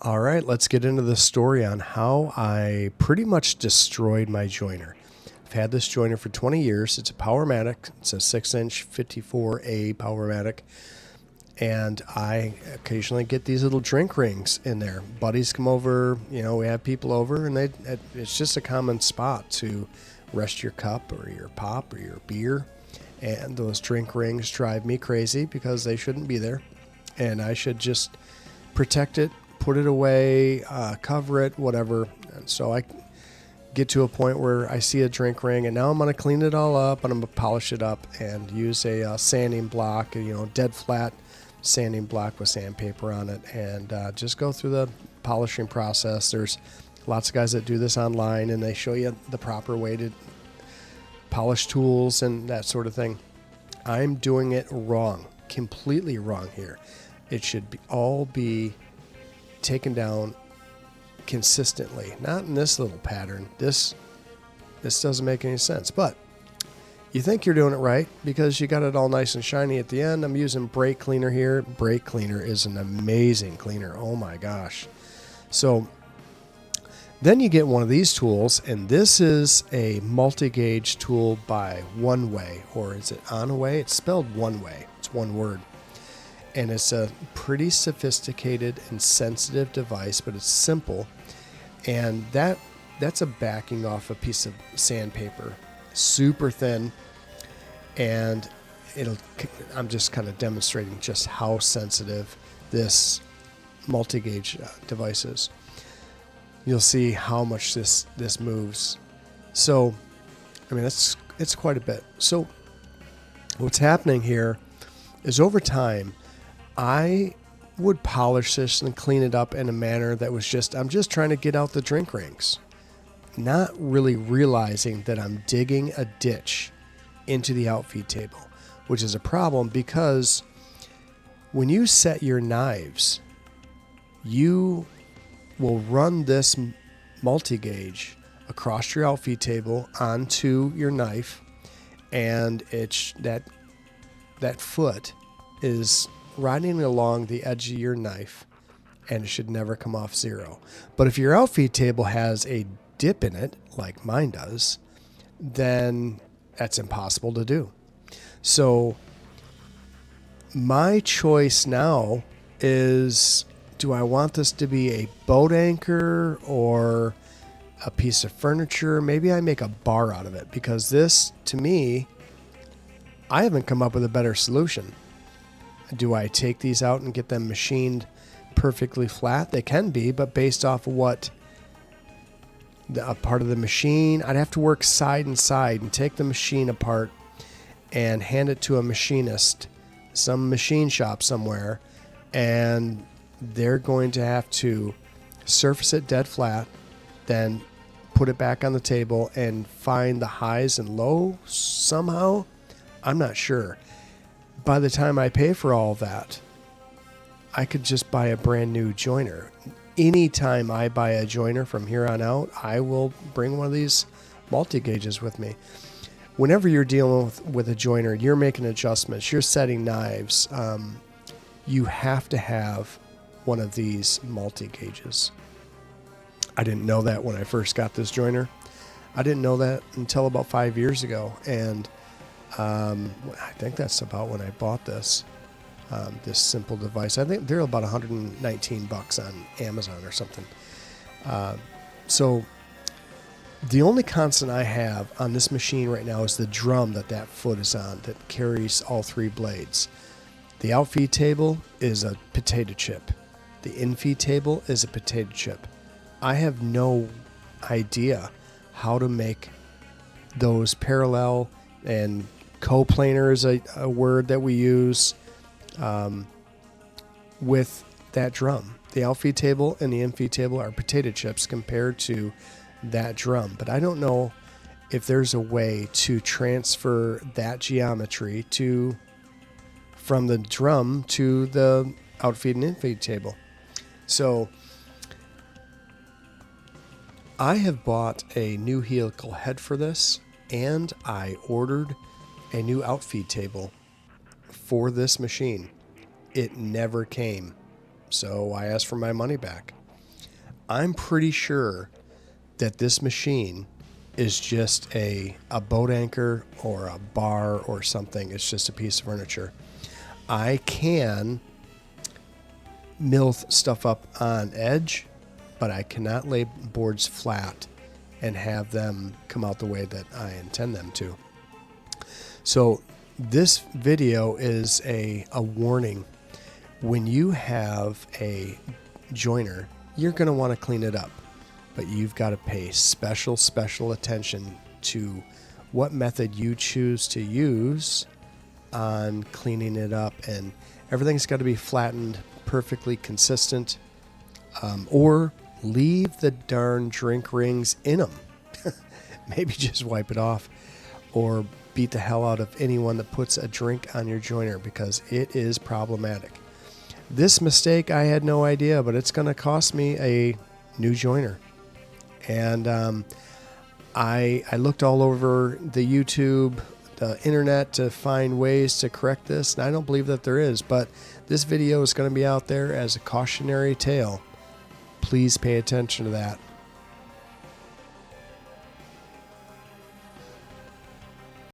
All right, let's get into the story on how I pretty much destroyed my joiner. I've had this joiner for 20 years. It's a Powermatic. It's a 6-inch 54A Powermatic. And I occasionally get these little drink rings in there. Buddies come over, we have people over, and it's just a common spot to rest your cup or your pop or your beer. And those drink rings drive me crazy because they shouldn't be there. And I should just protect it, put it away, cover it, whatever. And so I get to a point where I see a drink ring, and now I'm going to clean it all up, and I'm going to polish it up and use a sanding block, dead flat sanding block with sandpaper on it, and just go through the polishing process. There's lots of guys that do this online, and they show you the proper way to polish tools and that sort of thing. I'm doing it wrong, completely wrong here. It should all be taken down consistently, not in this little pattern. This doesn't make any sense, but you think you're doing it right because you got it all nice and shiny at the end. I'm using brake cleaner here. Brake cleaner is an amazing cleaner. Oh my gosh. So then you get one of these tools, and this is a multi-gauge tool by One Way, or is it On Way? It's spelled One Way. It's one word. And it's a pretty sophisticated and sensitive device, but it's simple. And that's a backing off a piece of sandpaper, super thin. And I'm just kind of demonstrating just how sensitive this multi-gauge device is. You'll see how much this moves. So, it's quite a bit. So what's happening here is over time, I would polish this and clean it up in a manner that was I'm just trying to get out the drink rings, not really realizing that I'm digging a ditch into the outfeed table, which is a problem because when you set your knives, you will run this multi-gauge across your outfeed table onto your knife, and that foot is riding along the edge of your knife, and it should never come off zero. But if your outfeed table has a dip in it, like mine does, then that's impossible to do. So my choice now is, do I want this to be a boat anchor or a piece of furniture? Maybe I make a bar out of it, because this, to me, I haven't come up with a better solution. Do I take these out and get them machined perfectly flat? They can be, but based off of what a part of the machine, I'd have to work side and side and take the machine apart and hand it to a machinist, some machine shop somewhere, and they're going to have to surface it dead flat, then put it back on the table and find the highs and lows somehow. I'm not sure. By the time I pay for all of that, I could just buy a brand new joiner. Anytime I buy a joiner from here on out, I will bring one of these multi-gauges with me. Whenever you're dealing with a joiner, you're making adjustments, you're setting knives, you have to have one of these multi-gauges. I didn't know that when I first got this joiner. I didn't know that until about 5 years ago, and I think that's about when I bought this simple device. I think they're about $119 on Amazon or something. So the only constant I have on this machine right now is the drum that foot is on that carries all three blades. The outfeed table is a potato chip. The infeed table is a potato chip. I have no idea how to make those parallel, and coplanar is a word that we use with that drum. The outfeed table and the infeed table are potato chips compared to that drum. But I don't know if there's a way to transfer that geometry from the drum to the outfeed and infeed table. So I have bought a new helical head for this, and I ordered a new outfeed table for this machine. It never came, so I asked for my money back. I'm pretty sure that this machine is just a boat anchor or a bar or something. It's just a piece of furniture. I can mill stuff up on edge, but I cannot lay boards flat and have them come out the way that I intend them to. So this video is a warning. When you have a joiner, you're going to want to clean it up, but you've got to pay special attention to what method you choose to use on cleaning it up, and everything's got to be flattened perfectly consistent, or leave the darn drink rings in them. Maybe just wipe it off, or beat the hell out of anyone that puts a drink on your joiner, because it is problematic. This mistake, I had no idea, but it's going to cost me a new joiner. And I looked all over the YouTube, the internet, to find ways to correct this, and I don't believe that there is, but this video is going to be out there as a cautionary tale. Please pay attention to that.